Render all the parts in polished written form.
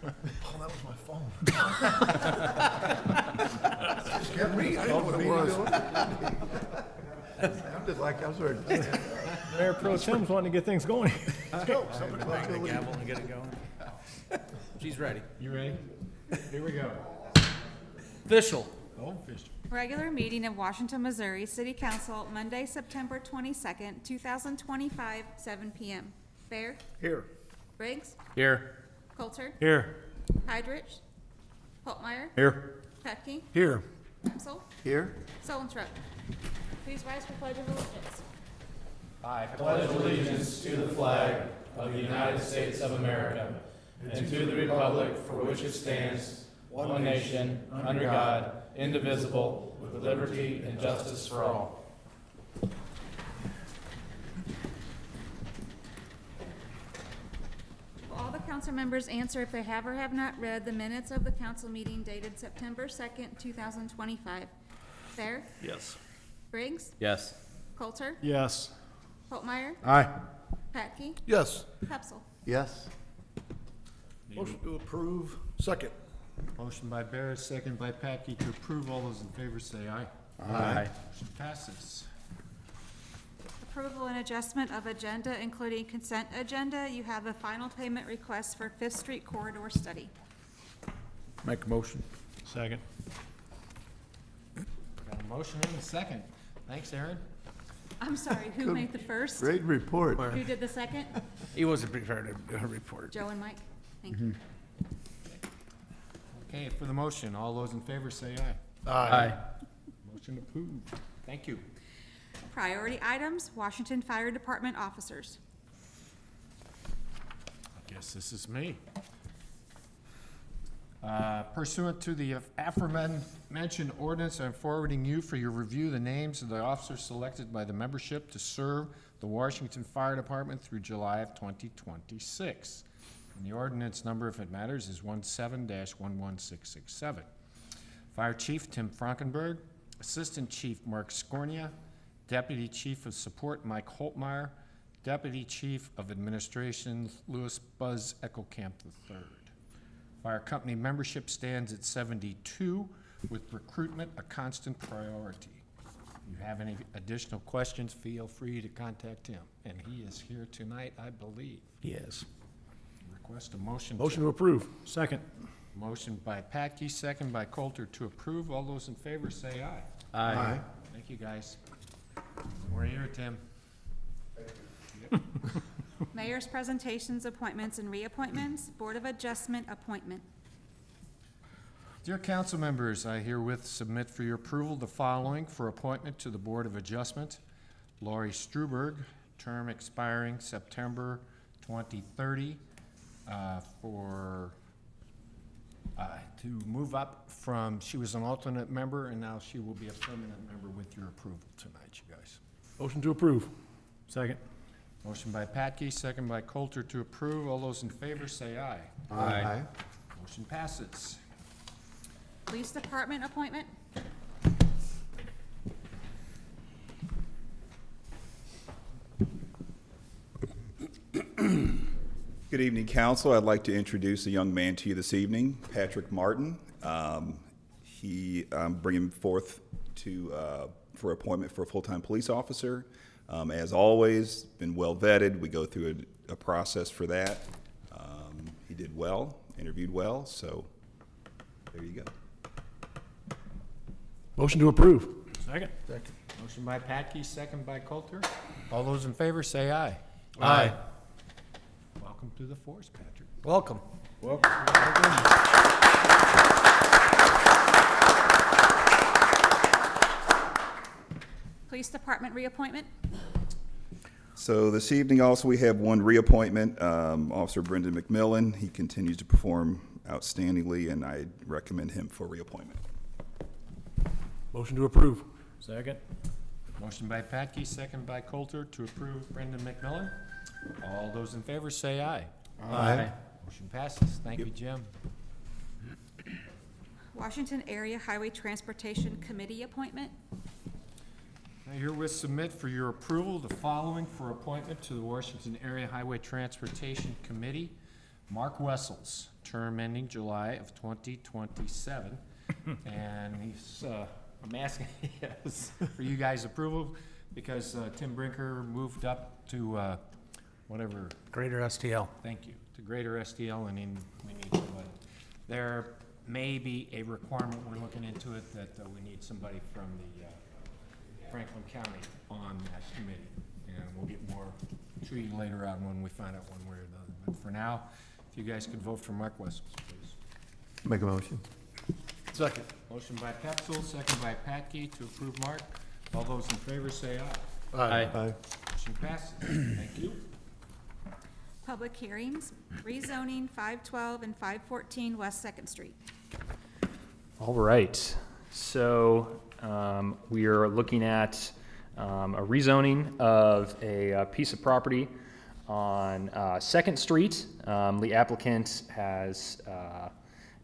Oh, that was my phone. Scared me. I didn't know what it was. I'm just like, I'm sorry. Mayor Pro Tem's wanting to get things going. Let's go. Somebody Bang call the Billy. gavel and get it going. She's ready. You ready? Here we go. Official. Goldfish. Regular meeting of Washington, Missouri City Council, Monday, September 22nd, 2025, 7 p.m. Fair, Here. Briggs, Here. Coulter, Here. Heidrich, Holtmeyer, Here. Petke, Here. Hepsel, Here. Solenstruck. Please rise for pledge of allegiance. pledge allegiance to the flag of the United States of America and to the republic for which it stands, one nation, under God, indivisible, with liberty and justice for all. Will all the council members answer if they have or have not read the minutes of the council meeting dated September 2nd, 2025? Fair, Yes. Briggs, Yes. Coulter, Yes. Holtmeyer, Aye. Petke, Yes. Hepsel. Yes. Motion to approve. Second. Motion by Barrett, second by Packey to approve. All those in favor say aye. Aye. Motion passes. Approval and adjustment of agenda, including consent agenda. You have a final payment request for Fifth Street Corridor Study. Make a motion. Second. Got a motion and a second. Thanks, Aaron. I'm sorry, who made the first? Great report. Who did the second? He wasn't prepared to report. Joe and Mike? Thank you. Okay, for the motion, all those in favor say aye. Aye. Motion approved. Thank you. Priority items, Washington Fire Department officers. I guess this is me. Pursuant to the aforementioned ordinance, I'm forwarding you for your review the names of the officers selected by the membership to serve the Washington Fire Department through July of 2026. And the ordinance number, if it matters, is 17-11667. Fire Chief Tim Frankenberg, Assistant Chief Mark Scornia, Deputy Chief of Support Mike Holtmeyer, Deputy Chief of Administration Louis Buzz Eckelkamp III. Fire company membership stands at 72, with recruitment a constant priority. If you have any additional questions, feel free to contact him. And he is here tonight, I believe. Yes. Request a motion. Motion to approve. Second. Motion by Patke, second by Coulter to approve. All those in favor say aye. Aye. Thank you, guys. We're here, Tim. Mayor's presentations, appointments, and reappointments. Board of Adjustment appointment. Dear council members, I herewith submit for your approval the following for appointment to the Board of Adjustment. Laurie Struberg, term expiring September 2030, to move up from, she was an alternate member, and now she will be a permanent member with your approval tonight, you guys. Motion to approve. Second. Motion by Patke, second by Coulter to approve. All those in favor say aye. Aye. Motion passes. Police Department appointment. Good evening, council. I'd like to introduce a young man to you this evening, Patrick Martin. I'm bringing forth for appointment for a full-time police officer. As always, been well vetted. We go through a process for that. He did well, interviewed well, so there you go. Motion to approve. Second. Motion by Patke, second by Coulter. All those in favor say aye. Aye. Welcome to the force, Patrick. Welcome. Police Department reappointment. So this evening also we have one reappointment, Officer Brendan McMillan. He continues to perform outstandingly, and I recommend him for reappointment. Motion to approve. Second. Motion by Patke, second by Coulter to approve Brendan McMillan. All those in favor say aye. Aye. Motion passes. Thank you, Jim. Washington Area Highway Transportation Committee appointment. I herewith submit for your approval the following for appointment to the Washington Area Highway Transportation Committee. Mark Wessels, term ending July of 2027. And he's, I'm asking yes, for you guys' approval because Tim Brinker moved up to whatever, Greater STL. thank you, to Greater STL, and then we need somebody. There may be a requirement, we're looking into it, that we need somebody from the Franklin County on that committee. And we'll get more to you later on when we find out one way or the other. But for now, if you guys could vote for Mark Wessels, please. Make a motion. Second. Motion by Pepzel, second by Patke to approve Mark. All those in favor say aye. Aye. Motion passes. Thank you. Public hearings, rezoning 512 and 514 West Second Street. All right, so we are looking at a rezoning of a piece of property on Second Street. The applicant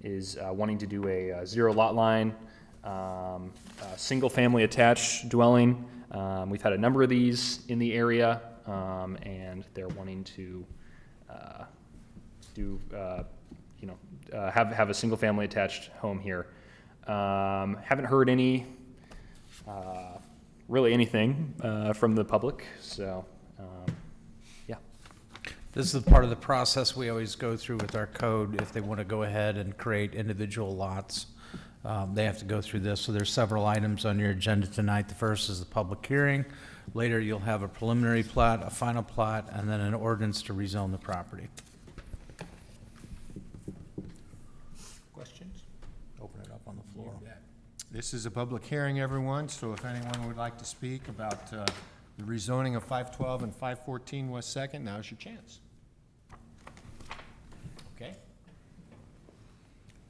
is wanting to do a zero lot line, single-family attached dwelling. We've had a number of these in the area, and they're wanting to have a single-family attached home here. Haven't heard really anything from the public, so yeah. This is the part of the process we always go through with our code. If they want to go ahead and create individual lots, they have to go through this. So there's several items on your agenda tonight. The first is the public hearing. Later, you'll have a preliminary plat, a final plat, and then an ordinance to rezone the property. Questions? Open it up on the floor. This is a public hearing, everyone, so if anyone would like to speak about the rezoning of 512 and 514 West Second, now's your chance. Okay?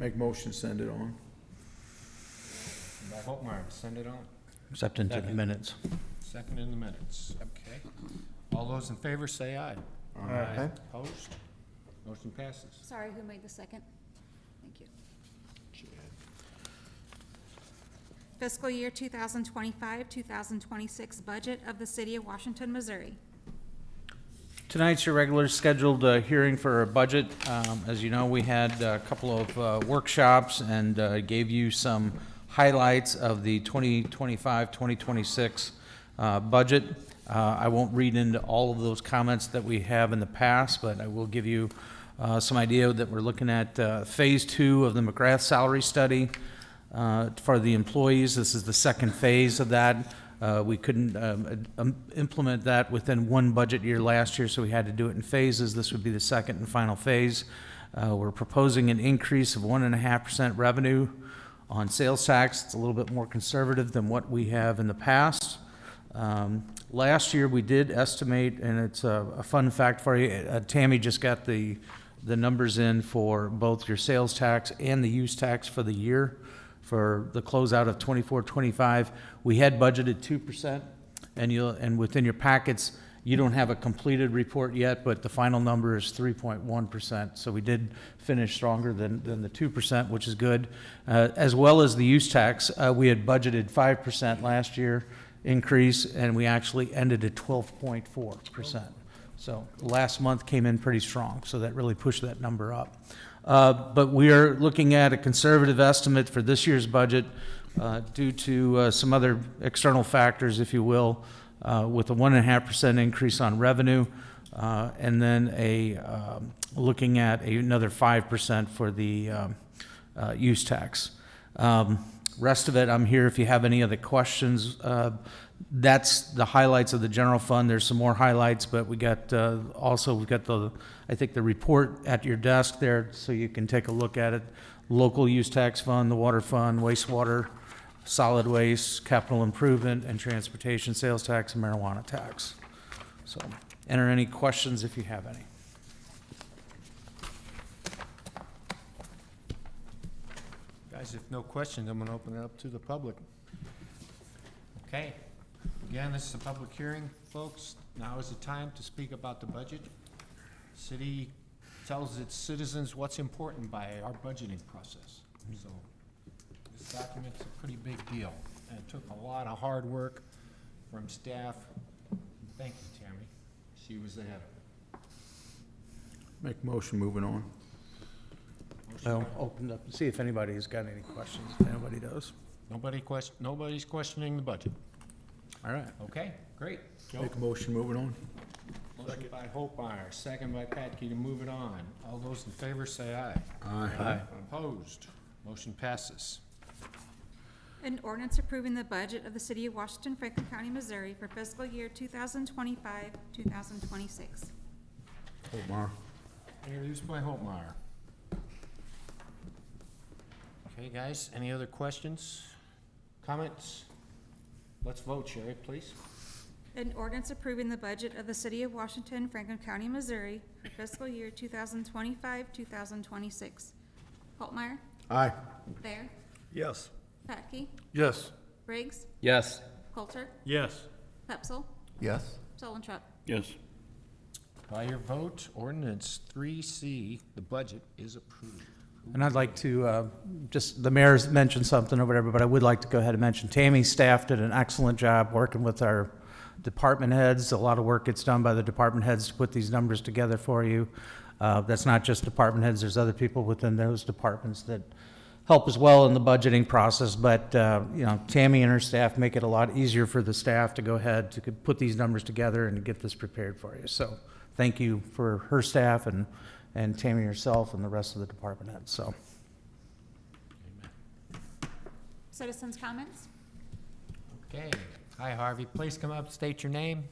Make motion, send it on. By Holtmeyer, send it on. Except into the Second. minutes. Second in the minutes. Okay. All those in favor say aye. Aye. Opposed? Motion passes. Sorry, who made the second? Thank you. Fiscal year 2025-2026 budget of the City of Washington, Missouri. Tonight's your regular scheduled hearing for our budget. As you know, we had a couple of workshops and gave you some highlights of the 2025-2026 budget. I won't read into all of those comments that we have in the past, but I will give you some idea that we're looking at Phase 2 of the McGrath salary study for the employees. This is the second phase of that. We couldn't implement that within one budget year last year, so we had to do it in phases. This would be the second and final phase. We're proposing an increase of 1.5% revenue on sales tax. It's a little bit more conservative than what we have in the past. Last year, we did estimate, and it's a fun fact for you, Tammy just got the numbers in for both your sales tax and the use tax for the year. For the closeout of 24-25, we had budgeted 2%, and within your packets, you don't have a completed report yet, but the final number is 3.1%. So we did finish stronger than the 2%, which is good. As well as the use tax, we had budgeted 5% last year increase, and we actually ended at 12.4%. So last month came in pretty strong, so that really pushed that number up. But we are looking at a conservative estimate for this year's budget due to some other external factors, if you will, with a 1.5% increase on revenue, and then looking at another 5% for the use tax. Rest of it, I'm here if you have any other questions. That's the highlights of the general fund. There's some more highlights, but we got we've got I think the report at your desk there, so you can take a look at it. Local use tax fund, the water fund, wastewater, solid waste, capital improvement, and transportation sales tax and marijuana tax. So enter any questions if you have any. Guys, if no questions, I'm going to open it up to the public. Okay. Again, this is a public hearing, folks. Now is the time to speak about the budget. City tells its citizens what's important by our budgeting process. So this document's a pretty big deal, and it took a lot of hard work from staff. Thank you, Tammy. She was ahead of it. Make a motion, moving on. Well, open up, see if anybody's got any questions, if anybody does. Nobody's questioning the budget. All right. Okay, great. Joe? Make a motion, moving on. Motion by Holtmeyer, second by Patke to move it on. All those in favor say aye. Aye. Opposed? Motion passes. An ordinance approving the budget of the city of Washington, Franklin County, Missouri for fiscal year 2025, 2026. Holtmeyer. Introduced by Holtmeyer. Okay, guys, any other questions, comments? Let's vote, Sherry, please. An ordinance approving the budget of the city of Washington, Franklin County, Missouri for fiscal year 2025, 2026. Holtmeyer, Aye. Thayer, Yes. Patke, Yes. Briggs, Yes. Coulter, Yes. Pepsel, Yes. Solentrop. Yes. By your vote, ordinance 3C, the budget is approved. And I'd like to, just, the mayor's mentioned something or whatever, but I would like to go ahead and mention Tammy's staff did an excellent job working with our department heads. A lot of work gets done by the department heads to put these numbers together for you. That's not just department heads, there's other people within those departments that help as well in the budgeting process, but, you know, Tammy and her staff make it a lot easier for the staff to go ahead to put these numbers together and get this prepared for you. So, thank you for her staff and Tammy herself and the rest of the department heads, so. Citizens' comments? Okay. Hi, Harvey. Please come up, state your name.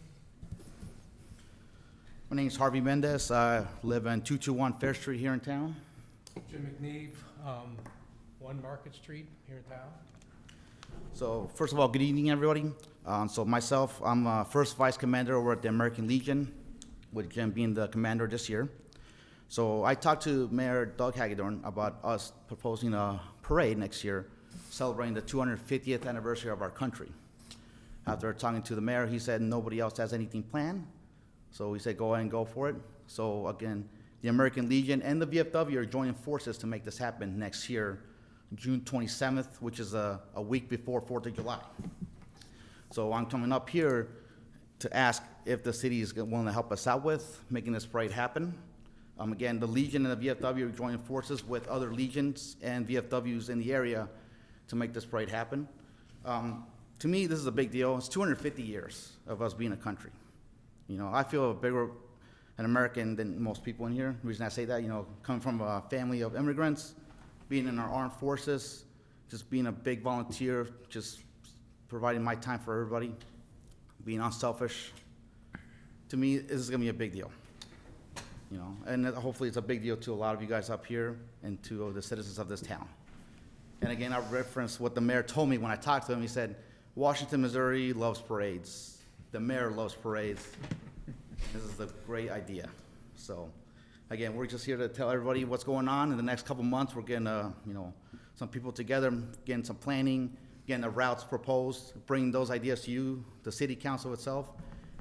My name is Harvey Mendez. I live on 221 Fair Street here in town. Jim McNeve, 1 Market Street here in town. So first of all, good evening, everybody. So myself, I'm first vice commander over at the American Legion, with Jim being the commander this year. So I talked to Mayor Doug Hagedorn about us proposing a parade next year, celebrating the 250th anniversary of our country. After talking to the mayor, he said nobody else has anything planned. So we said, go ahead and go for it. So again, the American Legion and the VFW are joining forces to make this happen next year, June 27th, which is a week before 4th of July. So I'm coming up here to ask if the city is willing to help us out with making this parade happen. Again, the Legion and the VFW are joining forces with other legions and VFWs in the area to make this parade happen. To me, this is a big deal. It's 250 years of us being a country. You know, I feel bigger an American than most people in here. The reason I say that, you know, coming from a family of immigrants, being in our armed forces, just being a big volunteer, just providing my time for everybody, being unselfish. To me, this is gonna be a big deal. You know, and hopefully it's a big deal to a lot of you guys up here and to the citizens of this town. And again, I reference what the mayor told me when I talked to him. He said, Washington, Missouri loves parades. The mayor loves parades. This is a great idea. So, again, we're just here to tell everybody what's going on. In the next couple months, we're getting, you know, some people together, getting some planning, getting the routes proposed, bringing those ideas to you, the city council itself,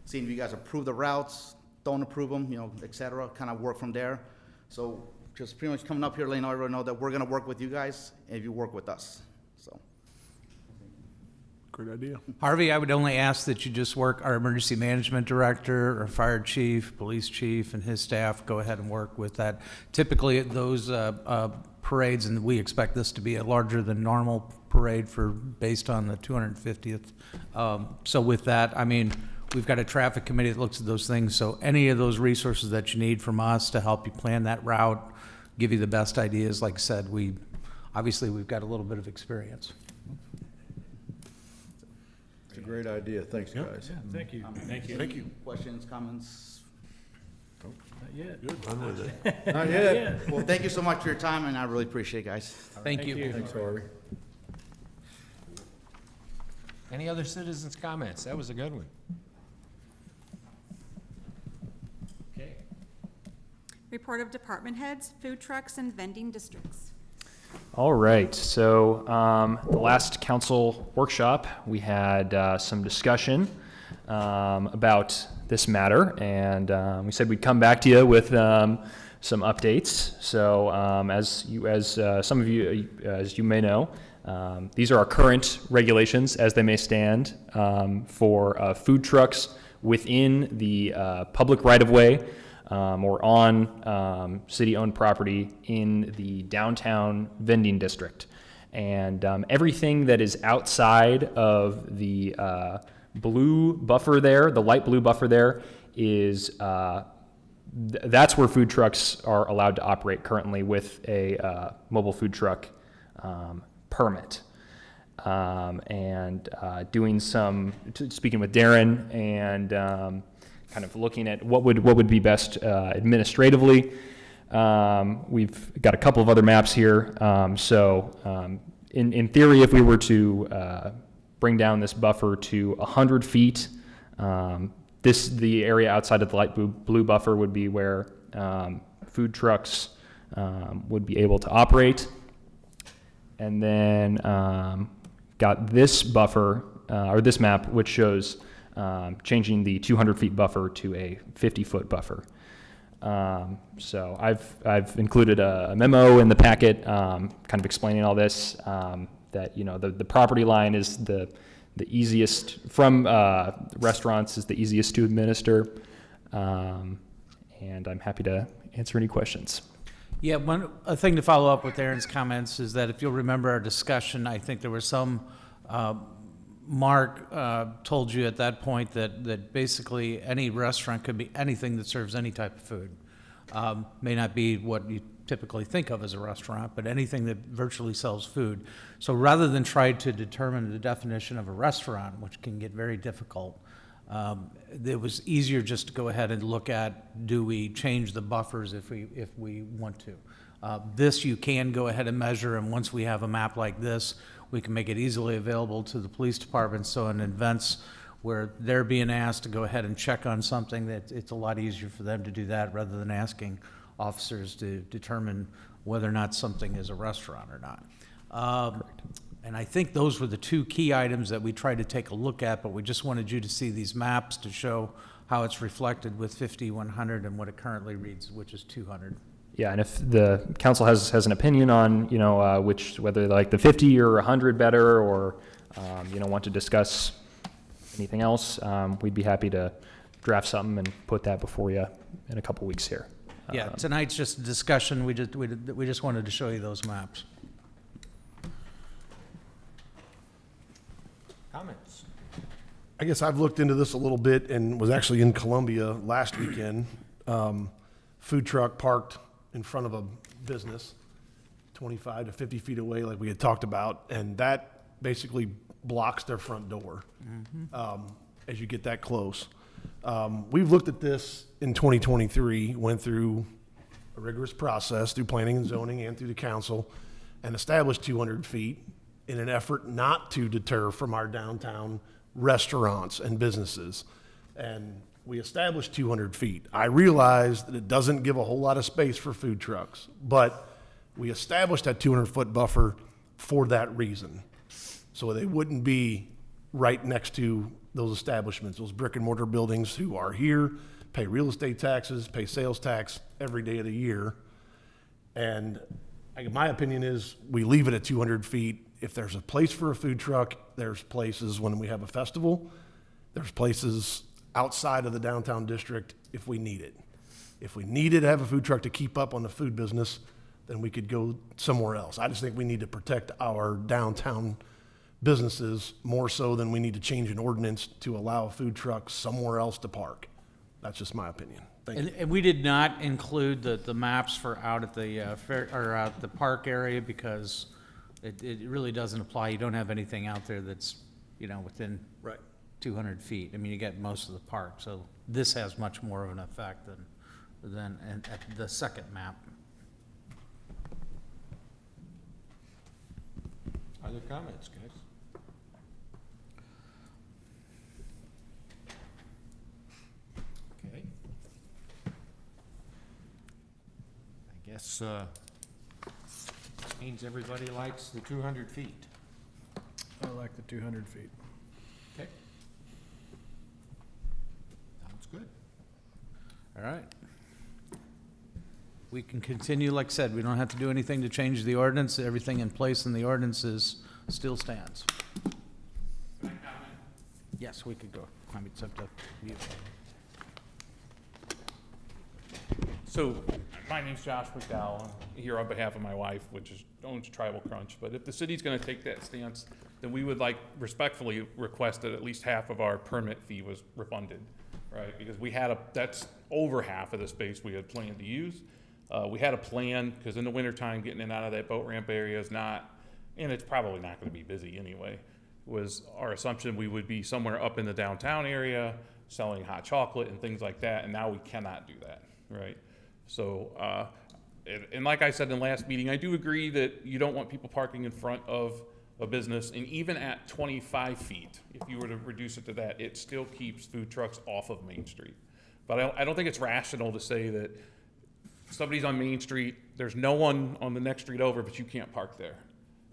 seeing if you guys approve the routes, don't approve them, you know, et cetera, kind of work from there. So, just pretty much coming up here, letting everyone know that we're gonna work with you guys, and you work with us, so. Great idea. Harvey, I would only ask that you just work, our emergency management director, our fire chief, police chief, and his staff, go ahead and work with that. Typically, at those parades, and we expect this to be a larger than normal parade based on the 250th. So with that, I mean, we've got a traffic committee that looks at those things, so any of those resources that you need from us to help you plan that route, give you the best ideas, like I said, obviously, we've got a little bit of experience. It's a great idea. Thanks, guys. Thank you. Thank you. Thank you. Questions, comments? Not yet. Not yet. Well, thank you so much for your time, and I really appreciate it, guys. Thank you. Thanks, Harvey. Any other citizens' comments? That was a good one. Okay. Report of department heads, food trucks, and vending districts. All right, so the last council workshop, we had some discussion about this matter, and we said we'd come back to you with some updates. So as some of you, as you may know, these are our current regulations as they may stand for food trucks within the public right-of-way or on city-owned property in the downtown vending district. And everything that is outside of the blue buffer there, the light blue buffer there, is that's where food trucks are allowed to operate currently with a mobile food truck permit. Doing some speaking with Darren and kind of looking at what would be best administratively. We've got a couple of other maps here. In theory, if we were to bring down this buffer to 100 feet, the area outside of the light blue buffer would be where food trucks would be able to operate. And then got this buffer, or this map, which shows changing the 200 feet buffer to a 50-foot buffer. So I've included a memo in the packet, kind of explaining all this, that, you know, the property line is the easiest from restaurants is the easiest to administer. And I'm happy to answer any questions. Yeah, a thing to follow up with Aaron's comments is that if you'll remember our discussion, I think there was some, Mark told you at that point that basically any restaurant could be anything that serves any type of food. May not be what you typically think of as a restaurant, but anything that virtually sells food. So rather than try to determine the definition of a restaurant, which can get very difficult, it was easier just to go ahead and look at, do we change the buffers if we want to. This you can go ahead and measure, and once we have a map like this, we can make it easily available to the police department. So in events where they're being asked to go ahead and check on something, that it's a lot easier for them to do that rather than asking officers to determine whether or not something is a restaurant or not. And I think those were the two key items that we tried to take a look at, but we just wanted you to see these maps to show how it's reflected with 50, 100, and what it currently reads, which is 200. Yeah, and if the council has an opinion on, you know, whether like the 50 or 100 better, or, you know, want to discuss anything else, we'd be happy to draft something and put that before you in a couple weeks here. Yeah, tonight's just a discussion. We just wanted to show you those maps. Comments? I guess I've looked into this a little bit and was actually in Columbia last weekend. Food truck parked in front of a business, 25 to 50 feet away, like we had talked about, and that basically blocks their front door as you get that close. We've looked at this in 2023, went through a rigorous process through planning and zoning and through the council, and established 200 feet in an effort not to deter from our downtown restaurants and businesses. And we established 200 feet. I realize that it doesn't give a whole lot of space for food trucks, but we established that 200-foot buffer for that reason. So they wouldn't be right next to those establishments, those brick and mortar buildings who are here, pay real estate taxes, pay sales tax every day of the year. And my opinion is we leave it at 200 feet. If there's a place for a food truck, there's places when we have a festival, there's places outside of the downtown district if we need it. If we needed to have a food truck to keep up on the food business, then we could go somewhere else. I just think we need to protect our downtown businesses more so than we need to change an ordinance to allow a food truck somewhere else to park. That's just my opinion. Thank you. And we did not include the maps for out at the fair, or out the park area, because it really doesn't apply. You don't have anything out there that's, you know, within 200 feet. I mean, you get most of the park, so this has much more of an effect than at the second map. Other comments, guys? Okay. I guess, means everybody likes the 200 feet. I like the 200 feet. Okay. Sounds good. All right. We can continue, like I said, we don't have to do anything to change the ordinance. Everything in place in the ordinances still stands. Yes, we could go. I mean, it's up to you. So, my name's Josh McDowell. I'm here on behalf of my wife, which owns Tribal Crunch. But if the city's gonna take that stance, then we would like respectfully request that at least half of our permit fee was refunded, right? Because that's over half of the space we had planned to use. We had a plan, because in the wintertime, getting in and out of that boat ramp area is not, and it's probably not gonna be busy anyway, was our assumption we would be somewhere up in the downtown area, selling hot chocolate and things like that, and now we cannot do that, right? So, and like I said in the last meeting, I do agree that you don't want people parking in front of a business, and even at 25 feet, if you were to reduce it to that, it still keeps food trucks off of Main Street. But I don't think it's rational to say that somebody's on Main Street, there's no one on the next street over, but you can't park there.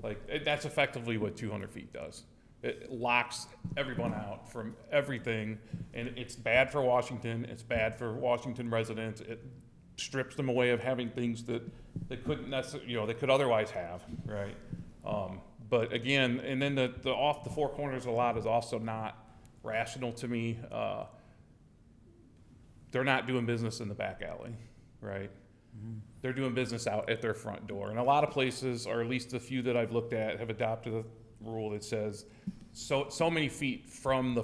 Like, that's effectively what 200 feet does. It locks everyone out from everything, and it's bad for Washington, it's bad for Washington residents, it strips them away of having things that they couldn't necessarily, they could otherwise have, right? But again, and then the off the four corners of the lot is also not rational to me. They're not doing business in the back alley, right? They're doing business out at their front door. And a lot of places, or at least the few that I've looked at, have adopted a rule that says so many feet from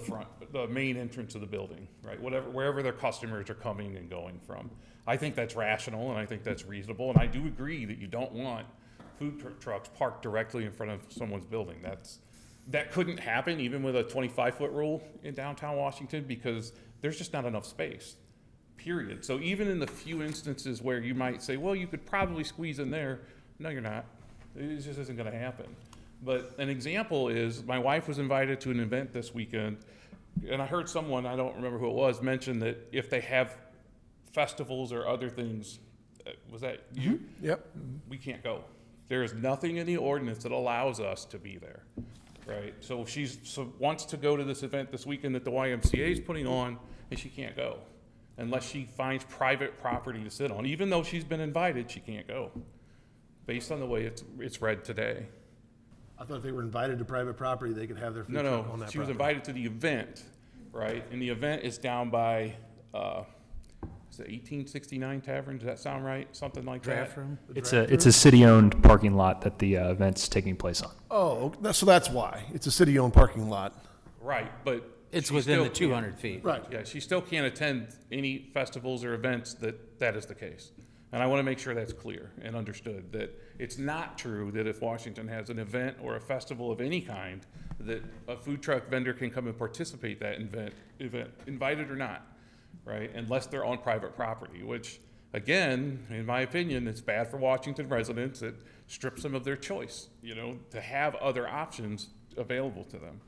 the main entrance of the building, right? Wherever their customers are coming and going from. I think that's rational, and I think that's reasonable, and I do agree that you don't want food trucks parked directly in front of someone's building. That couldn't happen even with a 25-foot rule in downtown Washington, because there's just not enough space, period. So even in the few instances where you might say, well, you could probably squeeze in there, no, you're not. It just isn't gonna happen. But an example is, my wife was invited to an event this weekend, and I heard someone, I don't remember who it was, mention that if they have festivals or other things, was that you? Yep. We can't go. There is nothing in the ordinance that allows us to be there, right? So if she wants to go to this event this weekend that the YMCA is putting on, and she can't go unless she finds private property to sit on. Even though she's been invited, she can't go, based on the way it's read today. I thought if they were invited to private property, they could have their food truck on that property. No, she was invited to the event, right? And the event is down by, is it 1869 Tavern? Does that sound right? Something like that? Draft room? It's a city-owned parking lot that the event's taking place on. Oh, so that's why. It's a city-owned parking lot. Right, but. It's she within still the can't- 200 feet. Right. Yeah, she still can't attend any festivals or events that is the case. And I want to make sure that's clear and understood, that it's not true that if Washington has an event or a festival of any kind, that a food truck vendor can come and participate that event, invited or not, right? Unless they're on private property, which, again, in my opinion, it's bad for Washington residents. It strips them of their choice, to have other options available to them.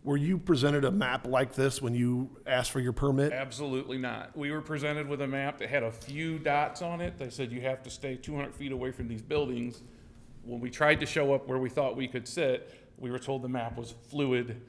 Were you presented a map like this when you asked for your permit? Absolutely not. We were presented with a map that had a few dots on it. They said you have to stay 200 feet away from these buildings. When we tried to show up where we thought we could sit, we were told the map was fluid.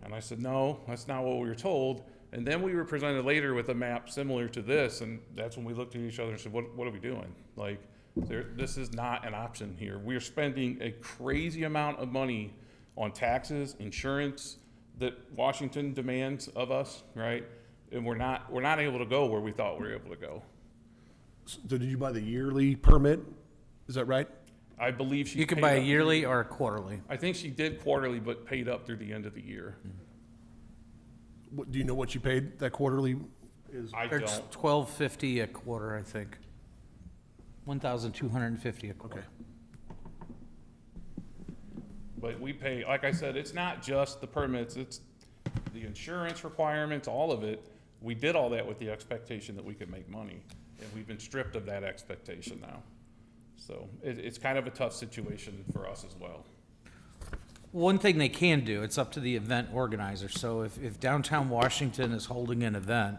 And I said, no, that's not what we were told. And then we were presented later with a map similar to this, and that's when we looked at each other and said, what are we doing? Like, this is not an option here. We're spending a crazy amount of money on taxes, insurance, that Washington demands of us, right? And we're not able to go where we thought we were able to go. So did you buy the yearly permit? Is that right? I believe she. You can paid buy a up yearly through- or a quarterly. I think she did quarterly, but paid up through the end of the year. Do you know what you paid that quarterly is? I It's don't. $12.50 a quarter, I think. $1,250 a quarter. Okay. But we pay, like I said, it's not just the permits, it's the insurance requirements, all of it. We did all that with the expectation that we could make money, and we've been stripped of that expectation now. So it's kind of a tough situation for us as well. One thing they can do, it's up to the event organizer. So if downtown Washington is holding an event,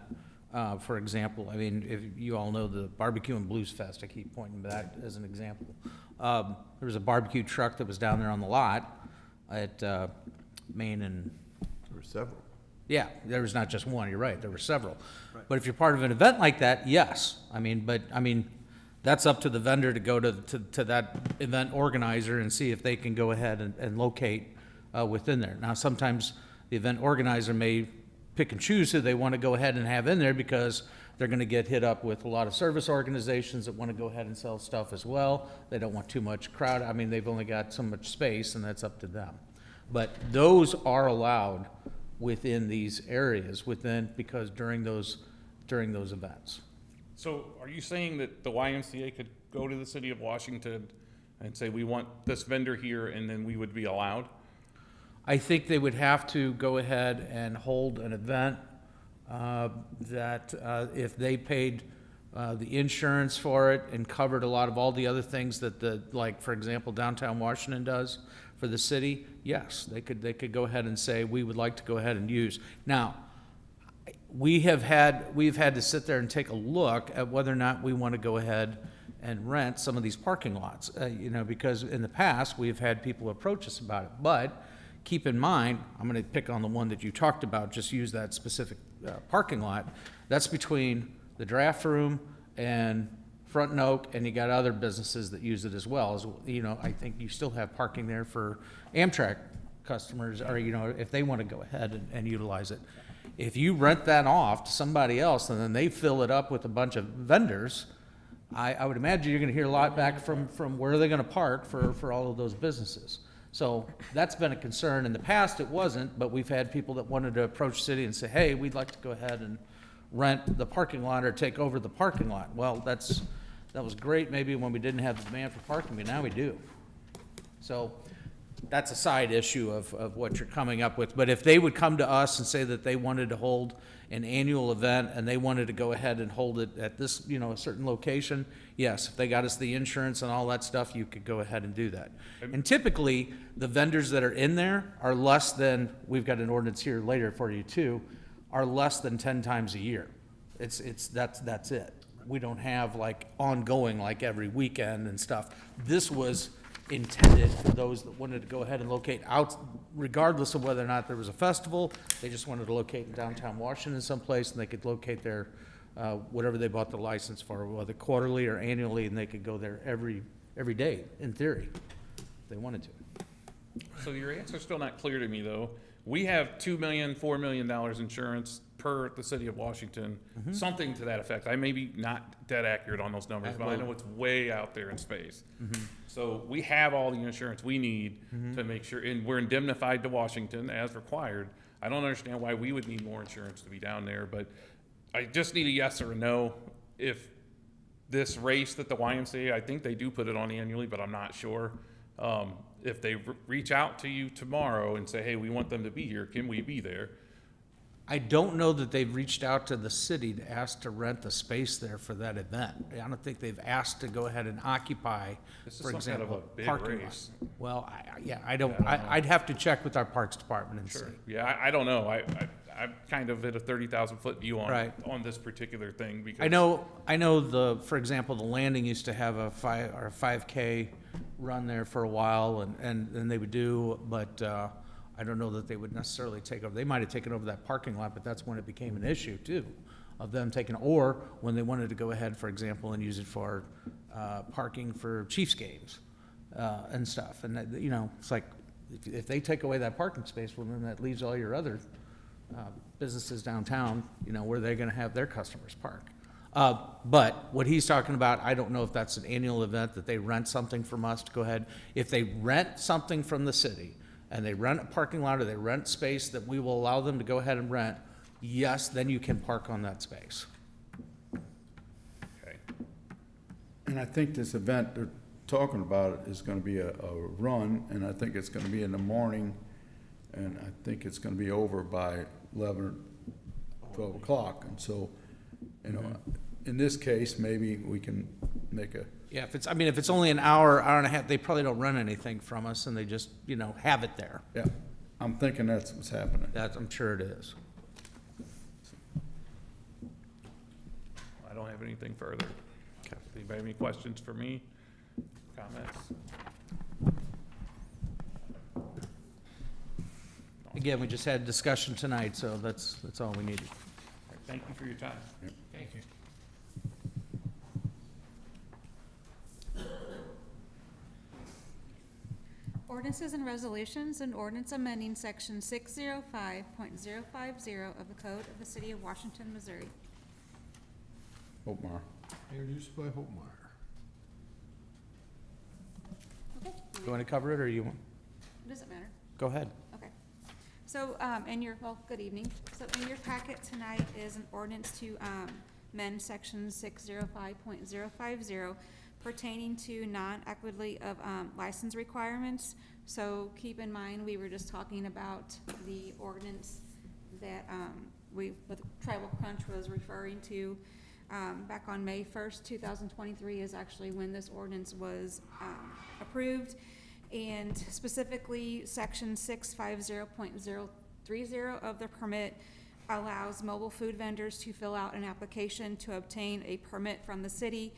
for example, I mean, if you all know the Barbecue and Blues Fest, I keep pointing to that as an example. There was a barbecue truck that was down there on the lot at Main and. There were several. Yeah, there was not just one, you're right, there were several. But if you're part of an event like that, yes. I mean, that's up to the vendor to go to that event organizer and see if they can go ahead and locate within there. Now, sometimes the event organizer may pick and choose who they want to go ahead and have in there because They're gonna get hit up with a lot of service organizations that wanna go ahead and sell stuff as well. They don't want too much crowd. I mean, they've only got so much space, and that's up to them. But those are allowed within these areas, because during those events. So are you saying that the YMCA could go to the city of Washington and say, we want this vendor here, and then we would be allowed? I think they would have to go ahead and hold an event that if they paid the insurance for it and covered a lot of all the other things that like, for example, downtown Washington does for the city, yes, they could go ahead and say, we would like to go ahead and use. Now, we've had to sit there and take a look at whether or not we want to go ahead and rent some of these parking lots, because in the past, we've had people approach us about it. But keep in mind, I'm going to pick on the one that you talked about, just use that specific parking lot. That's between the draft room and Front and Oak, and you got other businesses that use it as well. I think you still have parking there for Amtrak customers, or, if they want to go ahead and utilize it. If you rent that off to somebody else and then they fill it up with a bunch of vendors, I would imagine you're gonna hear a lot back from where they're gonna park for all of those businesses. So that's been a concern. In the past, it wasn't, but we've had people that wanted to approach city and say, hey, we'd like to go ahead and rent the parking lot or take over the parking lot. Well, that was great maybe when we didn't have the demand for parking, but now we do. So that's a side issue of what you're coming up with. But if they would come to us and say that they wanted to hold an annual event and they wanted to go ahead and hold it at this, a certain location, yes, if they got us the insurance and all that stuff, you could go ahead and do that. And typically, the vendors that are in there are less than, we've got an ordinance here later for you too, are less than 10 times a year. That's it. We don't have like ongoing, like every weekend and stuff. This was intended for those that wanted to go ahead and locate out, regardless of whether or not there was a festival. They just wanted to locate in downtown Washington someplace, and they could locate their, whatever they bought the license for, whether quarterly or annually, and they could go there every day, in theory, if they wanted to. So your answer's still not clear to me, though. We have $2 million, $4 million insurance per the city of Washington, something to that effect. I may be not dead accurate on those numbers, but I know it's way out there in space. So we have all the insurance we need to make sure, and we're indemnified to Washington as required. I don't understand why we would need more insurance to be down there, but I just need a yes or a no. If this race that the YMCA, I think they do put it on annually, but I'm not sure. If they reach out to you tomorrow and say, hey, we want them to be here, can we be there? I don't know that they've reached out to the city to ask to rent the space there for that event. I don't think they've asked to go ahead and occupy, This is for some kind of example, a big parking lot. race. Well, I don't, I'd have to check with our Parks Department and see. Sure. Yeah, I don't know. I'm kind of at a 30,000-foot view on this particular thing because I know for example, the Landing used to have a 5K run there for a while, and they would do, but I don't know that they would necessarily take over. They might have taken over that parking lot, but that's when it became an issue too, of them taking, or when they wanted to go ahead, for example, and use it for parking for Chiefs games and stuff. And it's like, if they take away that parking space, well, then that leaves all your other businesses downtown, where they're gonna have their customers park. But what he's talking about, I don't know if that's an annual event that they rent something from us to go ahead. If they rent something from the city and they rent a parking lot or they rent space that we will allow them to go ahead and rent, yes, then you can park on that space. okay. And I think this event they're talking about is gonna be a run, and I think it's gonna be in the morning, and I think it's gonna be over by 11 or 12 o'clock, and so, in this case, maybe we can make a, Yeah, if it's only an hour and a half, they probably don't run anything from us and they just, have it there. yeah, I'm thinking that's what's happening. I'm sure it is. I don't have anything further. Does anybody have any questions for me? Comments? Again, we just had a discussion tonight, so that's all we needed. All right, thank you for your time. Thank you. Ordinances and resolutions, and ordinance amending section 605.050 of the Code of the City of Washington, Missouri. Hopemar. Introduced by Holtmeyer. Okay. You want to cover it, or you want, Does it matter? go ahead. Okay. So, well, good evening. So in your packet tonight is an ordinance to, amend section 605.050 pertaining to non-equity of, license requirements. So keep in mind, we were just talking about the ordinance that, what Tribal Crunch was referring to, back on May 1st, 2023 is actually when this ordinance was, approved. And specifically, section 650.030 of the permit allows mobile food vendors to fill out an application to obtain a permit from the city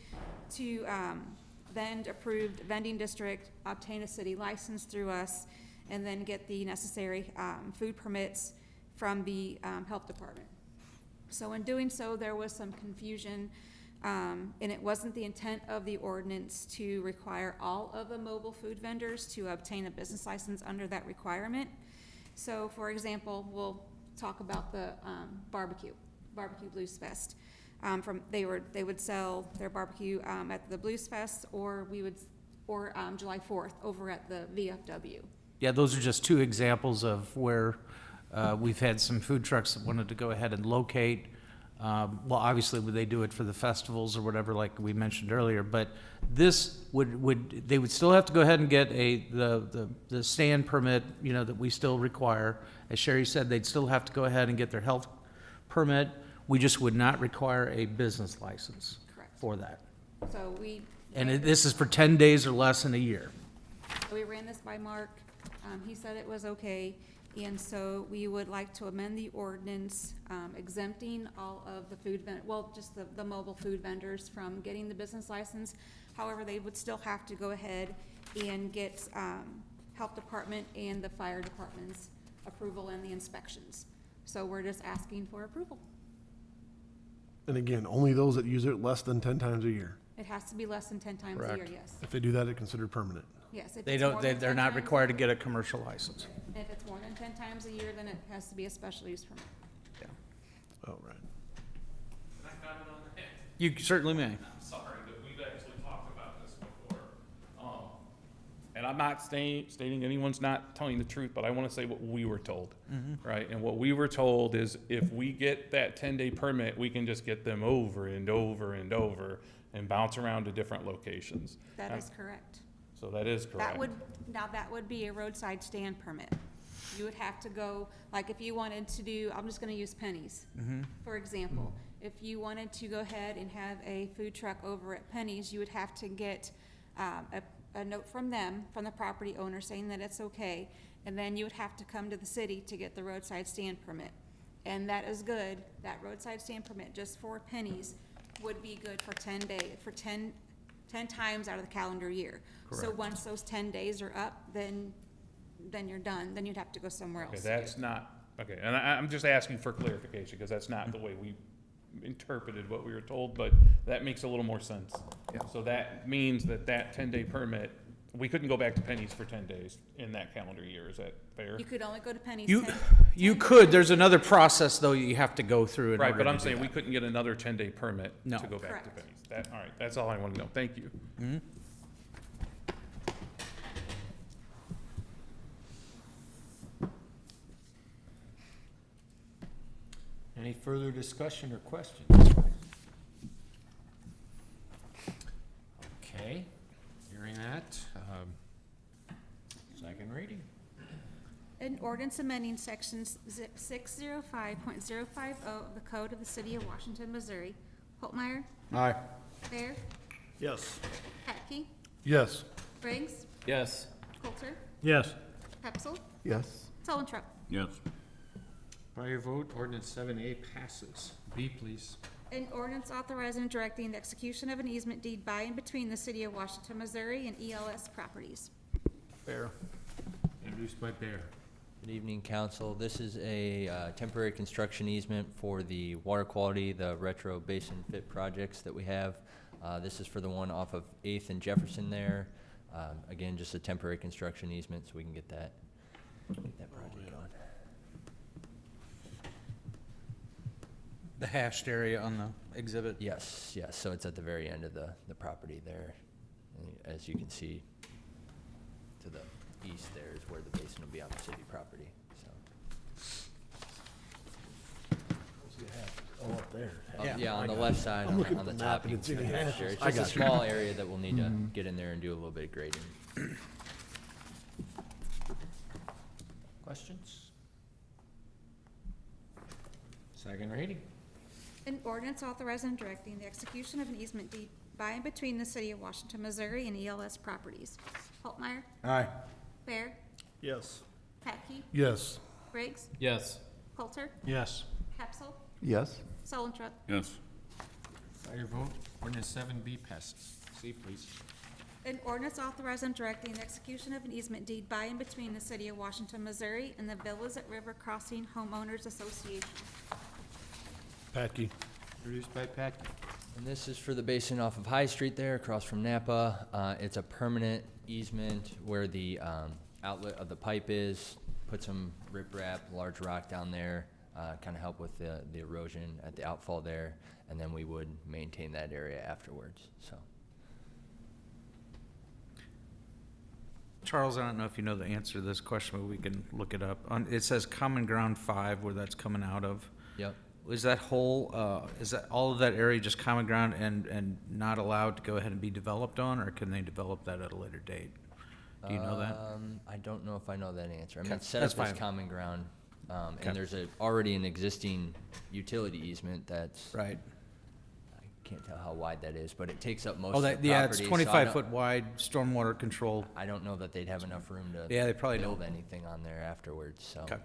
to, then approved vending district, obtain a city license through us, and then get the necessary, food permits from the, health department. So in doing so, there was some confusion, and it wasn't the intent of the ordinance to require all of the mobile food vendors to obtain a business license under that requirement. So for example, we'll talk about the, barbecue Blues Fest. They would sell their barbecue, at the Blues Fest, or July 4th over at the VFW. Yeah, those are just two examples of where we've had some food trucks that wanted to go ahead and locate. Well, obviously, would they do it for the festivals or whatever, like we mentioned earlier, but this they would still have to go ahead and get the stand permit, you know, that we still require. As Sherry said, they'd still have to go ahead and get their health permit. We just would not require a business license Correct. for that. So This is for 10 days or less in a year. we ran this by Mark. He said it was okay. And so we would like to amend the ordinance, exempting all of the just the mobile food vendors from getting the business license. However, they would still have to go ahead and get, health department and the fire department's approval and the inspections. So we're just asking for approval. And again, only those that use it less than 10 times a year. It has to be less than 10 times a year, Correct. yes. If they do that, it's considered permanent. Yes. if They it's don't, more they- than they're 10 not times- required to get a commercial license. If it's more than 10 times a year, then it has to be a special use permit. Oh, right. Can I comment on that? You certainly may. I'm sorry, but we've actually talked about this before. And I'm not stating anyone's not telling the truth, but I want to say what we were told, right? And what we were told is if we get that 10-day permit, we can just get them over and over and over and bounce around to different locations. That is correct. So that is correct. That would be a roadside stand permit. You would have to go, like if you wanted to do, I'm just gonna use Penny's, for example. If you wanted to go ahead and have a food truck over at Penny's, you would have to get, a note from them, from the property owner saying that it's okay. And then you would have to come to the city to get the roadside stand permit. And that is good, that roadside stand permit, just for Penny's, would be good for 10 days, for 10 times out of the calendar year. So Correct. once those 10 days are up, then you're done, then you'd have to go somewhere Okay, else. that's not, okay, and I'm just asking for clarification, because that's not the way we interpreted what we were told, but that makes a little more sense. So that means that 10-day permit, we couldn't go back to Penny's for 10 days in that calendar year, is that fair? You could only go to Penny's You 10 could, there's another process, though, you have to go through in Right, order but to I'm do saying we that. couldn't get another 10-day permit No. to go back to Correct. Penny's. That, all right, that's all I want to know, thank you. Any further discussion or questions? Okay, hearing that, second reading. An ordinance amending sections 605.050 of the Code of the City of Washington, Missouri. Holtmeyer, Aye. Bear, Yes. Patke, Yes. Briggs, Yes. Coulter, Yes. Hepsel, Yes. Tolentrup. Yes. By your vote, ordinance 7A passes. B, please. An ordinance authorizing and directing the execution of an easement deed by and between the City of Washington, Missouri and ELS Properties. Fair. Introduced by Bear. Good evening, council. This is a temporary construction easement for the water quality, the retro basin fit projects that we have. This is for the one off of 8th and Jefferson there. Again, just a temporary construction easement so we can get that project going. The hashed area on the exhibit? Yes, yes, so it's at the very end of the property there. And as you can see, to the east there is where the basin will be on the city property, so. Oh, up there. Yeah, on the left side, I'm looking on the at the map top, and you can it's see in the the hashed area. I It's just a got you. small area that we'll need to get in there and do a little bit of grading. Questions? Second reading. An ordinance authorizing and directing the execution of an easement deed by and between the city of Washington, Missouri and ELS Properties. Holtmeyer, Aye. Bear, Yes. Patke, Yes. Briggs, Yes. Coulter, Yes. Hepsel, Yes. Solentrop. Yes. By your vote, ordinance 7B passes. C, please. An ordinance authorizing and directing the execution of an easement deed by and between the city of Washington, Missouri and the Villas at River Crossing Homeowners Association. Patke. Introduced by Patke. And this is for the basin off of High Street there, across from Napa. It's a permanent easement where the outlet of the pipe is. Put some riprap, large rock down there, kind of help with the erosion at the outfall there, and then we would maintain that area afterwards, so. Charles, I don't know if you know the answer to this question, but we can look it up. It says Common Ground 5, where that's coming out of. Yep. Is that whole, is that all of that area just common ground and not allowed to go ahead and be developed on, or can they develop that at a later date? Do you know that? I don't know if I know that answer. I mean, Okay, it's set that's up as fine. common ground, Okay. and there's already an existing utility easement that's, Right. I can't tell how wide that is, but it takes up most of Oh, the that, property. yeah, it's so I 25 don't- foot wide, stormwater control. I don't know that they'd have enough room to Yeah, they probably build don't. anything on there afterwards, so. Okay.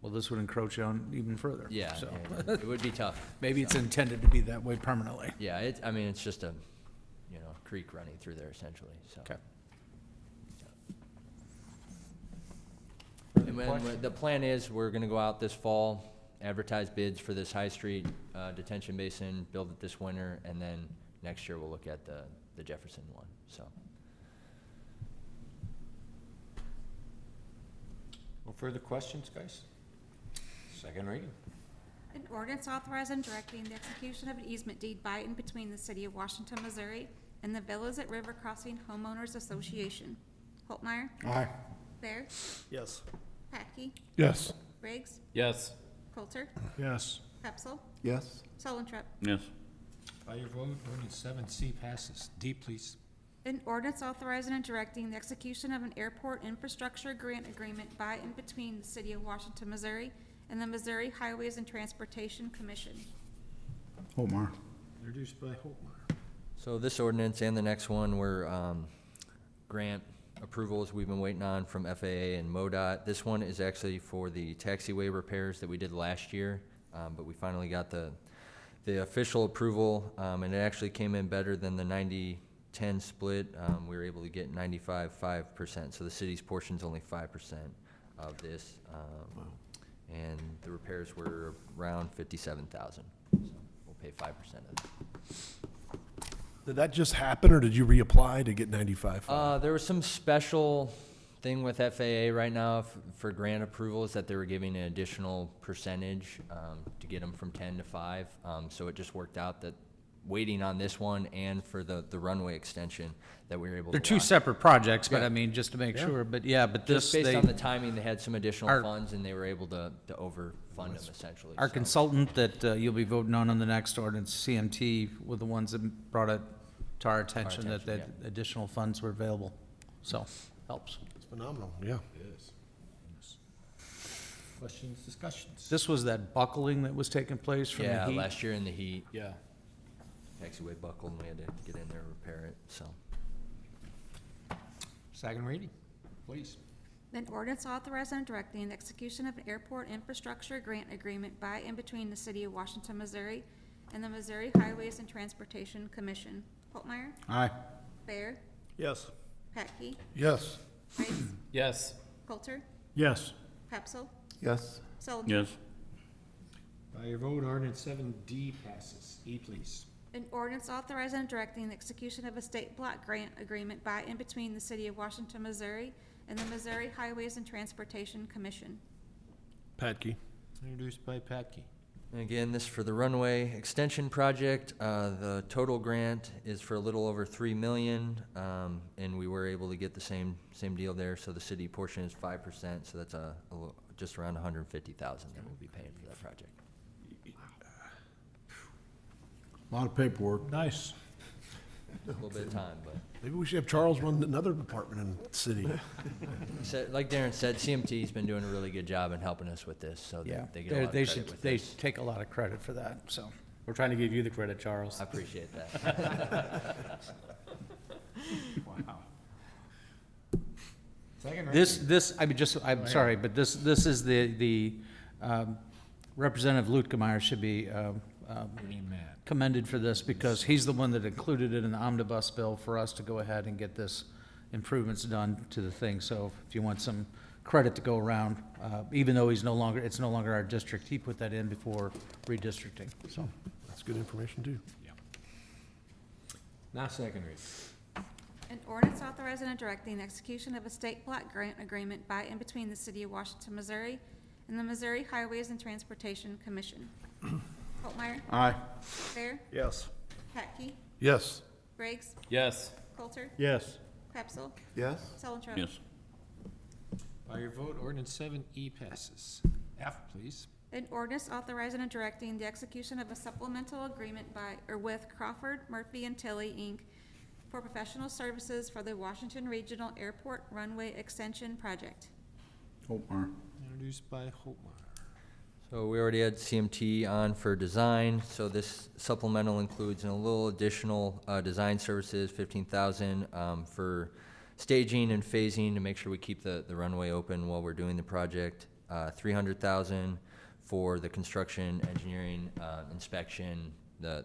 Well, this would encroach on even further. Yeah, so. it would be tough. Maybe it's so. intended to be that way permanently. Yeah, I mean, it's just a, creek running through there essentially, so. Okay. And the plan is, we're gonna go out this fall, advertise bids for this High Street detention basin, build it this winter, and then next year we'll look at the Jefferson one, so. No further questions, guys? Second reading. An ordinance authorizing and directing the execution of an easement deed by and between the city of Washington, Missouri and the Villas at River Crossing Homeowners Association. Holtmeyer, Aye. Bear, Yes. Patke, Yes. Briggs, Yes. Coulter, Yes. Hepsel, Yes. Solentrop. Yes. By your vote, ordinance 7C passes. D, please. An ordinance authorizing and directing the execution of an airport infrastructure grant agreement by and between the city of Washington, Missouri and the Missouri Highways and Transportation Commission. Omar. Introduced by Holtmeyer. So this ordinance and the next one were grant approvals we've been waiting on from FAA and MoDOT. This one is actually for the taxiway repairs that we did last year, but we finally got the official approval, and it actually came in better than the 90-10 split. We were able to get 95.5%, so the city's portion's only 5% of this. And the repairs were around $57,000, so we'll pay 5% of it. Did that just happen, or did you reapply to get 95? There was some special thing with FAA right now for grant approvals that they were giving an additional percentage to get them from 10 to 5. So it just worked out that waiting on this one and for the runway extension that we were able to. They're two lock. separate projects, but Yeah. I mean, just to make sure, but this, Just based they, on the timing, they had some additional Our- funds and they were able to overfund them essentially. our so. consultant that you'll be voting on the next ordinance, CMT, were the ones that brought it to our attention that attention, additional funds were available. So, helps. It's phenomenal, yeah. Yes. Questions, discussions? This was that buckling that was taking place from the Yeah, heat? last year in the heat, Yeah. taxiway buckled and we had to get in there and repair it, so. Second reading, please. An ordinance authorizing and directing the execution of an airport infrastructure grant agreement by and between the city of Washington, Missouri and the Missouri Highways and Transportation Commission. Holtmeyer, Aye. Bear, Yes. Patke, Yes. Briggs, Yes. Coulter, Yes. Hepsel, Yes. Solentrop. By your vote, ordinance 7D passes. E, please. An ordinance authorizing and directing the execution of a state block grant agreement by and between the city of Washington, Missouri and the Missouri Highways and Transportation Commission. Patke. Introduced by Patke. And again, this for the runway extension project. The total grant is for a little over 3 million, and we were able to get the same deal there. So the city portion is 5%, so that's just around 150,000 that we'll be paying for that project. A lot of paperwork. Nice. A little bit of time, but Maybe we should have Charles run another department in the city. like Darren said, CMT's been doing a really good job in helping us with this, so Yeah, they get a lot of they credit should, with they this. take a lot of credit for that, so. We're trying to give you the credit, Charles. I appreciate that. Wow. Second This, I mean, I'm sorry, but this is the Representative Lutkemeyer should be Amen. commended for this because he's the one that included it in the omnibus bill for us to go ahead and get this improvements done to the thing. So if you want some credit to go around, even though it's no longer our district, he put that in before redistricting, so. That's good information, too. Now second reading. An ordinance authorizing and directing the execution of a state block grant agreement by and between the City of Washington, Missouri and the Missouri Highways and Transportation Commission. Holtmeyer. Aye. Bear. Yes. Patke. Yes. Briggs. Yes. Coulter. Yes. Pepsel. Yes. Sellentrop. Yes. By your vote, ordinance 7E passes. F, please. An ordinance authorizing and directing the execution of a supplemental agreement by or with Crawford, Murphy, and Tilley, Inc. for professional services for the Washington Regional Airport Runway Extension Project. Holtmeyer. Introduced by Holtmeyer. So we already had CMT on for design, so this supplemental includes a little additional design services, 15,000 for staging and phasing to make sure we keep the runway open while we're doing the project, 300,000 for the construction, engineering, inspection, the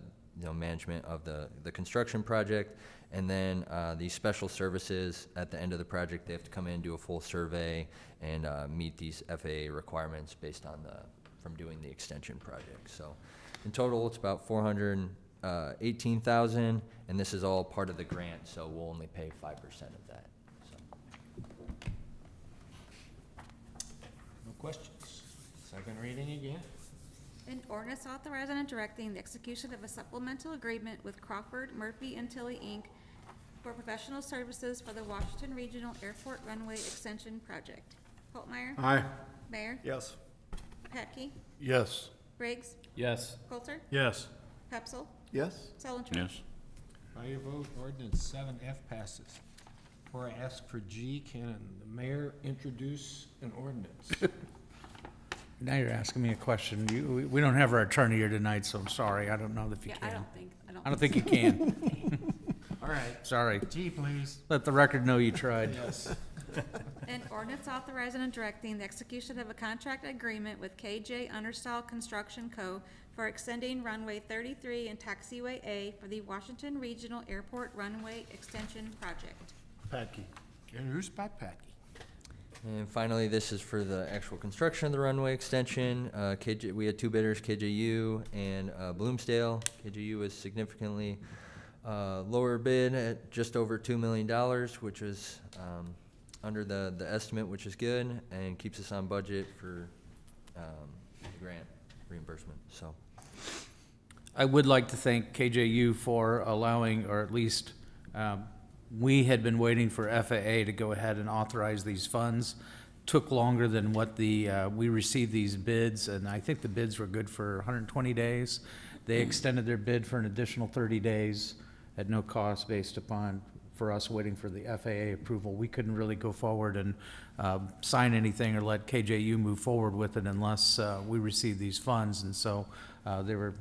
management of the construction project, and then these special services at the end of the project, they have to come in, do a full survey, and meet these FAA requirements based on from doing the extension project. So in total, it's about 418,000, and this is all part of the grant, so we'll only pay 5% of that. So. No questions. Second reading again. An ordinance authorizing and directing the execution of a supplemental agreement with Crawford, Murphy, and Tilley, Inc. for professional services for the Washington Regional Airport Runway Extension Project. Holtmeyer. Aye. Mayor. Yes. Patke. Yes. Briggs. Yes. Coulter. Yes. Pepsel. Yes. Sellentrop. By your vote, ordinance 7F passes. Before I ask for G, can the mayor introduce an ordinance? Now you're asking me a question. We don't have our attorney here tonight, so I'm sorry. I don't know if you Yeah, can. I don't think you can. All right. Sorry. G, please. Let the record know you tried. Yes. An ordinance authorizing and directing the execution of a contract agreement with KJ Understall Construction Co. for extending runway 33 and taxiway A for the Washington Regional Airport Runway Extension Project. Patke. Introduced by Patke. And finally, this is for the actual construction of the runway extension. We had two bidders, KJU and Bloomsdale. KJU was significantly lower bid at just over $2 million, which was under the estimate, which is good, and keeps us on budget for the grant reimbursement. So, I would like to thank KJU for allowing, or at least, we had been waiting for FAA to go ahead and authorize these funds. Took longer than what we received these bids, and I think the bids were good for 120 days. They extended their bid for an additional 30 days at no cost based upon, for us waiting for the FAA approval. We couldn't really go forward and sign anything or let KJU move forward with it unless we received these funds, and so they were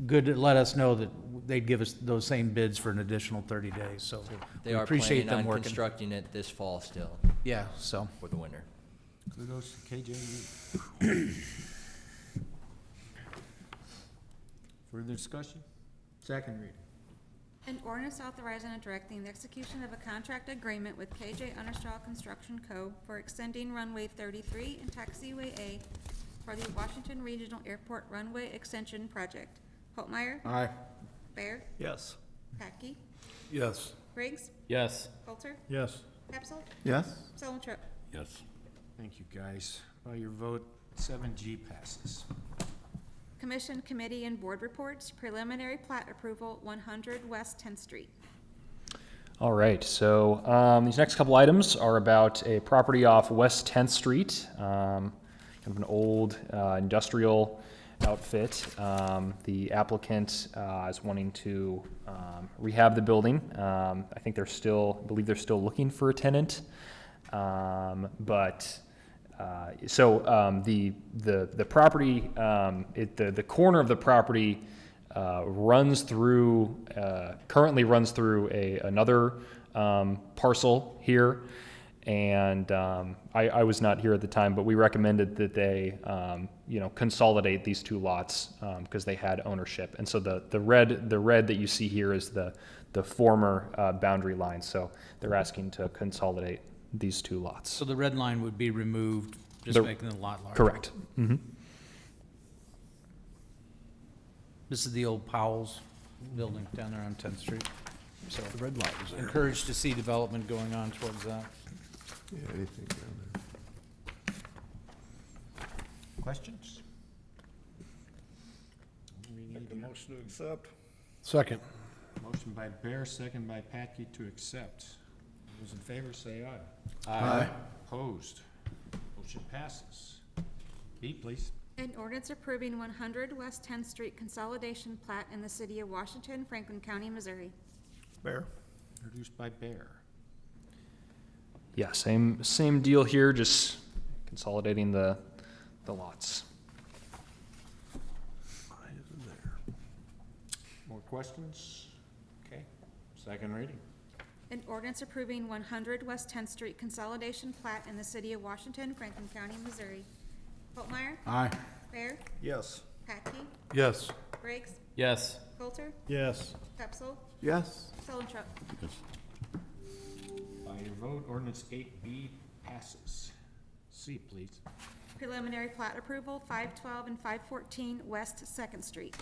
good to let us know that they'd give us those same bids for an additional 30 days, so they we are appreciate planning them on working. constructing it this fall still Yeah, so. for the winter. Kudos to KJU. Further discussion? Second reading. An ordinance authorizing and directing the execution of a contract agreement with KJ Understall Construction Co. for extending runway 33 and taxiway A for the Washington Regional Airport Runway Extension Project. Holtmeyer. Aye. Bear. Yes. Patke. Yes. Briggs. Yes. Coulter. Yes. Pepsel. Yes. Sellentrop. Yes. Thank you, guys. By your vote, 7G passes. Commission, Committee, and Board reports. Preliminary plat approval, 100 West 10th Street. All right, so these next couple items are about a property off West 10th Street, kind of an old industrial outfit. The applicant is wanting to rehab the building. I think I believe they're still looking for a tenant. The property, the corner of the property currently runs through another parcel here. And I was not here at the time, but we recommended that they, consolidate these two lots because they had ownership. And so the red that you see here is the former boundary line. So they're asking to consolidate these two lots. So the red line would be removed, just making the lot larger. Correct. Mm-hmm. This is the old Powell's building down there on 10th Street. So The red light is there. encouraged to see development going on towards that. Yeah, anything down there. Questions? Make a motion to accept. Second. Motion by Bear, second by Patke to accept. All those in favor say aye. Aye. Opposed? Motion passes. B, please. An ordinance approving 100 West 10th Street consolidation plat in the city of Washington, Franklin County, Missouri. Bear. Introduced by Bear. Yeah, same deal here, just consolidating the lots. More questions? Okay, second reading. An ordinance approving 100 West 10th Street consolidation plat in the city of Washington, Franklin County, Missouri. Holtmeyer? Aye. Bear? Yes. Patke? Yes. Briggs? Yes. Coulter? Yes. Pepsel? Yes. Selentrop? By your vote, ordinance 8B passes. C, please. Preliminary plat approval, 512 and 514 West 2nd Street.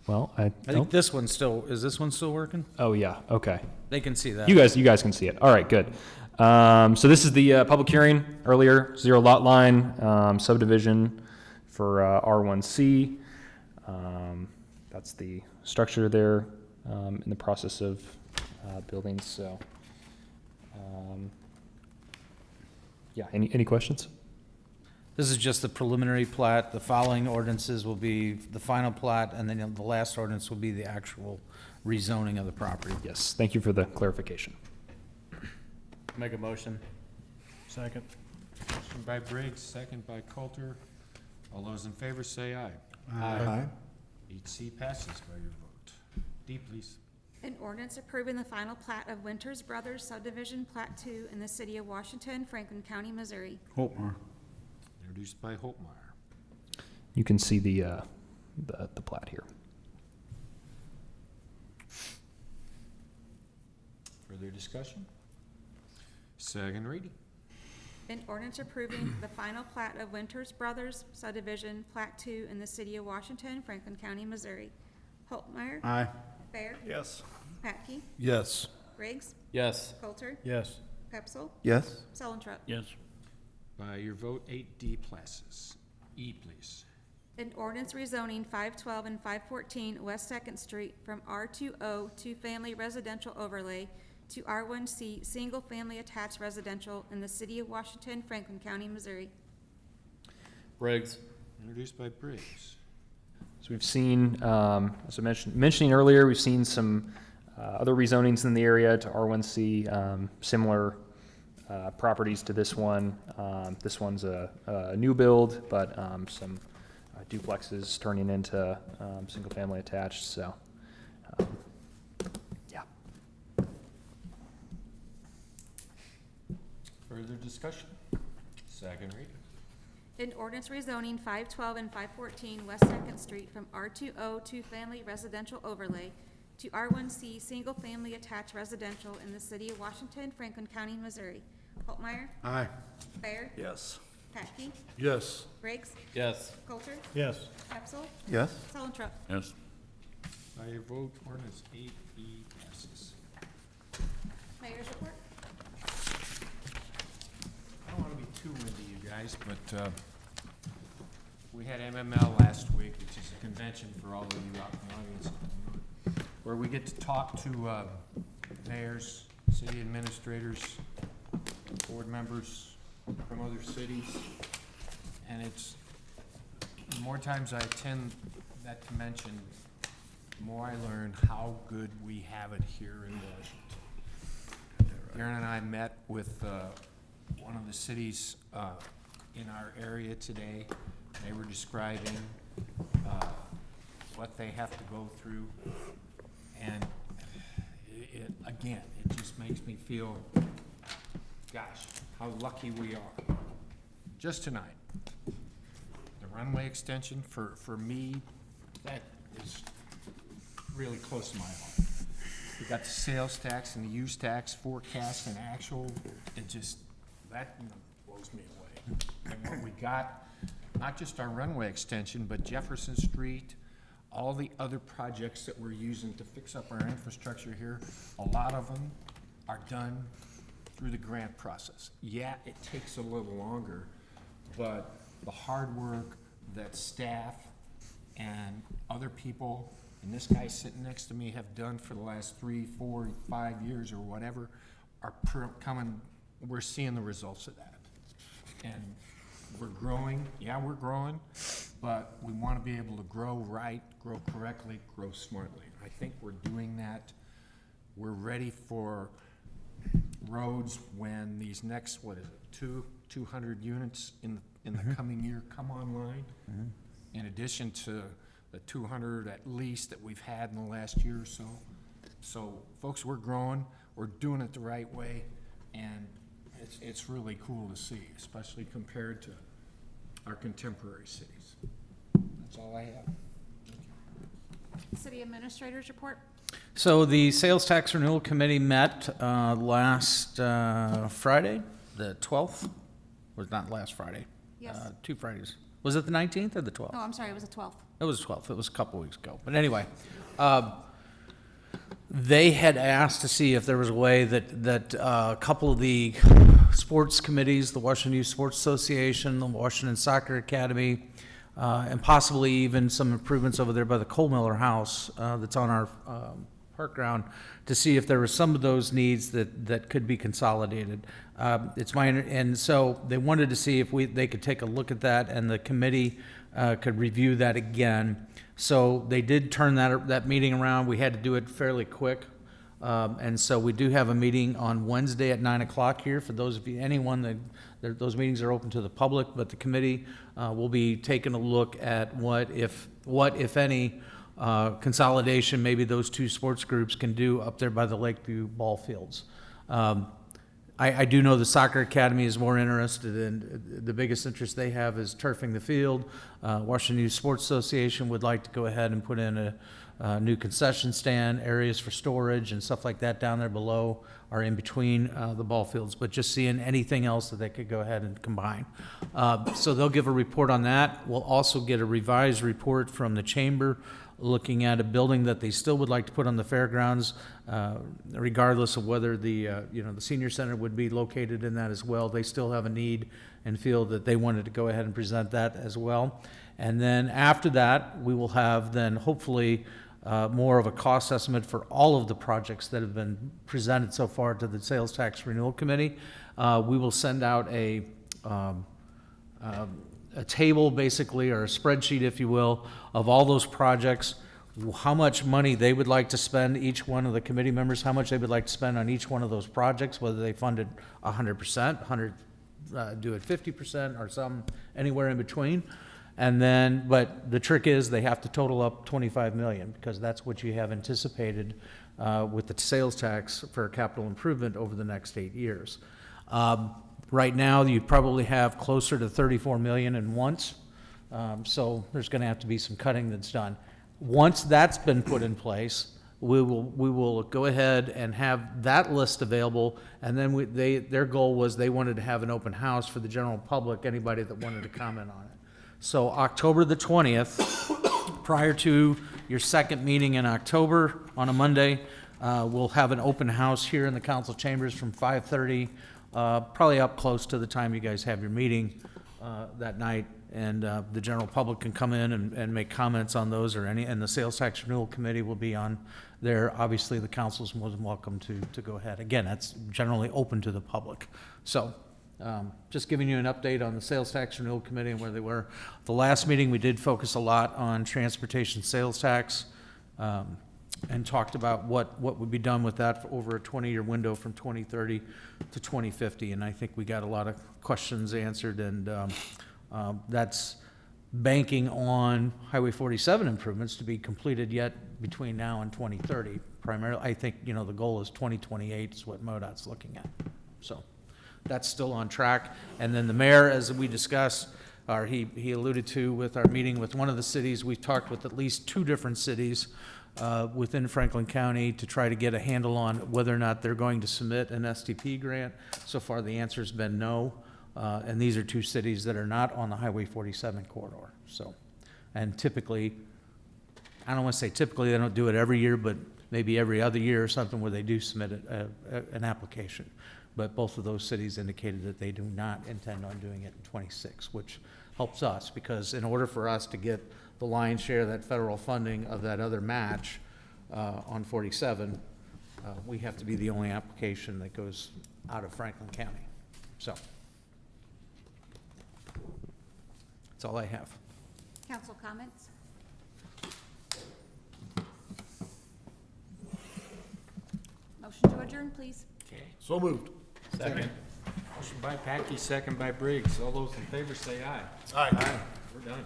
Well, I think this one's still, is this one still working? oh yeah, okay. They can see that. You guys can see it. All right, good. So this is the public hearing earlier, 0 lot line subdivision for R1C. That's the structure there in the process of building. So, yeah. Any questions? This is just the preliminary plat. The following ordinances will be the final plat, and then the last ordinance will be the actual rezoning of the property. Yes. Thank you for the clarification. Make a motion. Second. Motion by Briggs, second by Coulter. All those in favor say aye. Aye. 8C passes by your vote. D, please. An ordinance approving the final plat of Winters Brothers subdivision Plat 2 in the city of Washington, Franklin County, Missouri. Holtmar. Introduced by Holtmeyer. You can see the plat here. Further discussion? Second reading. An ordinance approving the final plat of Winters Brothers subdivision Plat 2 in the city of Washington, Franklin County, Missouri. Holtmeyer? Aye. Bear? Yes. Patke? Yes. Briggs? Yes. Coulter? Yes. Pepsel? Yes. Selentrop? Yes. By your vote, 8D passes. E, please. An ordinance rezoning 512 and 514 West 2nd Street from R2O two-family residential overlay to R1C single-family attached residential in the city of Washington, Franklin County, Missouri. Briggs. Introduced by Briggs. So we've seen, as I mentioning earlier, we've seen some other rezonings in the area to R1C, similar properties to this one. This one's a new build, but some duplexes turning into single-family attached. So, yeah. Further discussion? Second reading. An ordinance rezoning 512 and 514 West 2nd Street from R2O two-family residential overlay to R1C single-family attached residential in the city of Washington, Franklin County, Missouri. Holtmeyer? Aye. Bear? Yes. Patke? Yes. Briggs? Yes. Coulter? Yes. Pepsel? Yes. Selentrop? Yes. By your vote, ordinance 8E passes. Mayor's report? I don't want to be too windy, you guys, but we had MML last week, which is a convention for all of you out in the audience, where we get to talk to mayors, city administrators, board members from other cities. And it's, the more times I attend that convention, the more I learn how good we have it here in Washington. Darren and I met with one of the cities in our area today. They were describing what they have to go through. And again, it just makes me feel, gosh, how lucky we are. Just tonight, the runway extension, for me, that is really close to my heart. We got the sales tax and the use tax forecast and actual, it just, that blows me away. And what we got, not just our runway extension, but Jefferson Street, all the other projects that we're using to fix up our infrastructure here, a lot of them are done through the grant process. Yeah, it takes a little longer, but the hard work that staff and other people, and this guy sitting next to me, have done for the last 3, 4, 5 years or whatever, are coming, we're seeing the results of that. And we're growing, yeah, we're growing, but we want to be able to grow right, grow correctly, grow smartly. I think we're doing that. We're ready for roads when these next, what is it, 200 units in the coming year come online, in addition to the 200 at least that we've had in the last year or so. So, folks, we're growing, we're doing it the right way, and it's really cool to see, especially compared to our contemporary cities. That's all I have. City Administrator's report. So the Sales Tax Renewal Committee met last Friday, the 12th? Was not last Friday? Yes. 2 Fridays. Was it the 19th or the 12th? Oh, I'm sorry, it was the 12th. It was 12th. It was a couple weeks ago. But anyway, they had asked to see if there was a way that a couple of the sports committees, the Washington Youth Sports Association, the Washington Soccer Academy, and possibly even some improvements over there by the Cole Miller House that's on our park ground, to see if there were some of those needs that could be consolidated. And so they wanted to see if they could take a look at that, and the committee could review that again. So they did turn that meeting around. We had to do it fairly quick. And so we do have a meeting on Wednesday at 9 o'clock here. For those of you, anyone, those meetings are open to the public, but the committee will be taking a look at what, if any, consolidation maybe those 2 sports groups can do up there by the Lakeview ball fields. I do know the Soccer Academy is more interested in, the biggest interest they have is turfing the field. Washington Youth Sports Association would like to go ahead and put in a new concession stand, areas for storage and stuff like that down there below or in between the ball fields, but just seeing anything else that they could go ahead and combine. So they'll give a report on that. We'll also get a revised report from the chamber looking at a building that they still would like to put on the fairgrounds, regardless of whether the senior center would be located in that as well. They still have a need and feel that they wanted to go ahead and present that as well. And then after that, we will have then hopefully more of a cost estimate for all of the projects that have been presented so far to the Sales Tax Renewal Committee. We will send out a table basically, or a spreadsheet, if you will, of all those projects, how much money they would like to spend, each one of the committee members, how much they would like to spend on each one of those projects, whether they funded 100%, do it 50%, or some anywhere in between. And then, but the trick is they have to total up 25 million, because that's what you have anticipated with the sales tax for capital improvement over the next 8 years. Right now, you probably have closer to 34 million in once, so there's going to have to be some cutting that's done. Once that's been put in place, we will go ahead and have that list available, and then their goal was they wanted to have an open house for the general public, anybody that wanted to comment on it. So October the 20th, prior to your second meeting in October on a Monday, we'll have an open house here in the council chambers from 5:30, probably up close to the time you guys have your meeting that night, and the general public can come in and make comments on those or any, and the sales tax renewal committee will be on there. Obviously, the council's more than welcome to go ahead. Again, that's generally open to the public. So, just giving you an update on the sales tax renewal committee and where they were. The last meeting, we did focus a lot on transportation sales tax, and talked about what would be done with that for over a 20-year window from 2030 to 2050. And I think we got a lot of questions answered, and that's banking on Highway 47 improvements to be completed yet between now and 2030. Primarily, I think, the goal is 2028 is what MoDOT's looking at. So that's still on track. And then the mayor, as we discussed, or he alluded to with our meeting with one of the cities, we've talked with at least 2 different cities within Franklin County to try to get a handle on whether or not they're going to submit an STP grant. So far, the answer's been no. And these are 2 cities that are not on the Highway 47 corridor. So, and typically, I don't want to say typically, they don't do it every year, but maybe every other year or something where they do submit an application. But both of those cities indicated that they do not intend on doing it in '26, which helps us, because in order for us to get the lion's share of that federal funding of that other match on 47, we have to be the only application that goes out of Franklin County. So that's all I have. Council comments? Motion to adjourn, please. So moved. Second. Motion by Packey, second by Briggs. All those in favor say aye. Aye. We're done.